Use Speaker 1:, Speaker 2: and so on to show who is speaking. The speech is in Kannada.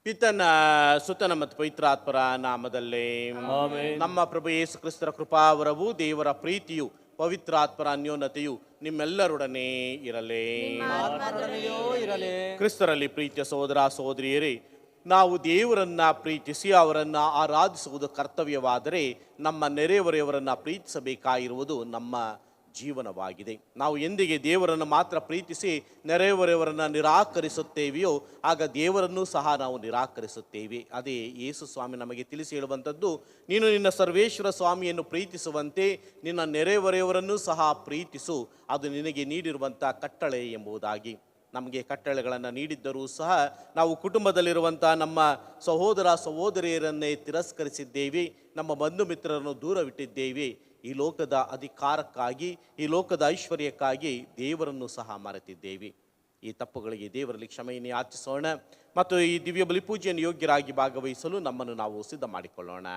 Speaker 1: ಪಿತನ ಸುತನ ಮತ್ತು ಪವಿತ್ರಾತ್ಮರ ನಾಮದಲ್ಲಿ ನಮ್ಮ ಪ್ರಭು ಯೇಸು ಕ್ರಿಸ್ತರ ಕೃಪಾವರವು ದೇವರ ಪ್ರೀತಿಯು ಪವಿತ್ರಾತ್ಮರ ಅನ್ಯೋನ್ಯತೆಯು ನಿಮ್ಮೆಲ್ಲರೊಡನೆ ಇರಲಿ. ಕ್ರಿಸ್ತರಲ್ಲಿ ಪ್ರೀತಿಯ ಸಹೋದರ ಸಹೋದರಿಯರೇ, ನಾವು ದೇವರನ್ನ ಪ್ರೀತಿಸಿ ಅವರನ್ನು ಆರಾಧಿಸುವುದು ಕರ್ತವ್ಯವಾದರೆ ನಮ್ಮ ನೆರೆಹೊರೆಯವರನ್ನು ಪ್ರೀತಿಸಬೇಕಾಗಿರುವುದು ನಮ್ಮ ಜೀವನವಾಗಿದೆ. ನಾವು ಎಂದಿಗೆ ದೇವರನ್ನು ಮಾತ್ರ ಪ್ರೀತಿಸಿ ನೆರೆಹೊರೆಯವರನ್ನು ನಿರಾಕರಿಸುತ್ತೇವೆಯೋ ಆಗ ದೇವರನ್ನು ಸಹ ನಾವು ನಿರಾಕರಿಸುತ್ತೇವೆ. ಅದೇ ಯೇಸು ಸ್ವಾಮಿ ನಮಗೆ ತಿಳಿಸಿ ಹೇಳುವಂಥದ್ದು, ನೀನು ನಿನ್ನ ಸರ್ವೇಶ್ವರ ಸ್ವಾಮಿಯನ್ನು ಪ್ರೀತಿಸುವಂತೆ ನಿನ್ನ ನೆರೆಹೊರೆಯವರನ್ನು ಸಹ ಪ್ರೀತಿಸು, ಅದು ನಿನಗೆ ನೀಡಿರುವಂಥ ಕಟ್ಟಳೆ ಎಂಬುದಾಗಿ. ನಮಗೆ ಕಟ್ಟಳೆಗಳನ್ನು ನೀಡಿದ್ದರೂ ಸಹ ನಾವು ಕುಟುಂಬದಲ್ಲಿರುವಂಥ ನಮ್ಮ ಸಹೋದರ ಸಹೋದರಿಯರನ್ನೇ ತಿರಸ್ಕರಿಸಿದ್ದೇವೆ, ನಮ್ಮ ಬಂಧು ಮಿತ್ರರನ್ನು ದೂರವಿಟ್ಟಿದ್ದೇವೆ. ಈ ಲೋಕದ ಅಧಿಕಾರಕ್ಕಾಗಿ, ಈ ಲೋಕದ ಐಶ್ವರ್ಯಕ್ಕಾಗಿ ದೇವರನ್ನು ಸಹ ಮರೆತಿದ್ದೇವೆ. ಈ ತಪ್ಪುಗಳಿಗೆ ದೇವರಲ್ಲಿ ಕ್ಷಮೆಯನ್ನು ಯಾಚಿಸೋಣ ಮತ್ತು ಈ ದಿವ್ಯ ಬಲಿಪೂಜೆಯನ್ನು ಯೋಗ್ಯರಾಗಿ ಭಾಗವಹಿಸಲು ನಮ್ಮನ್ನು ನಾವು ಸಿದ್ಧ ಮಾಡಿಕೊಳ್ಳೋಣ.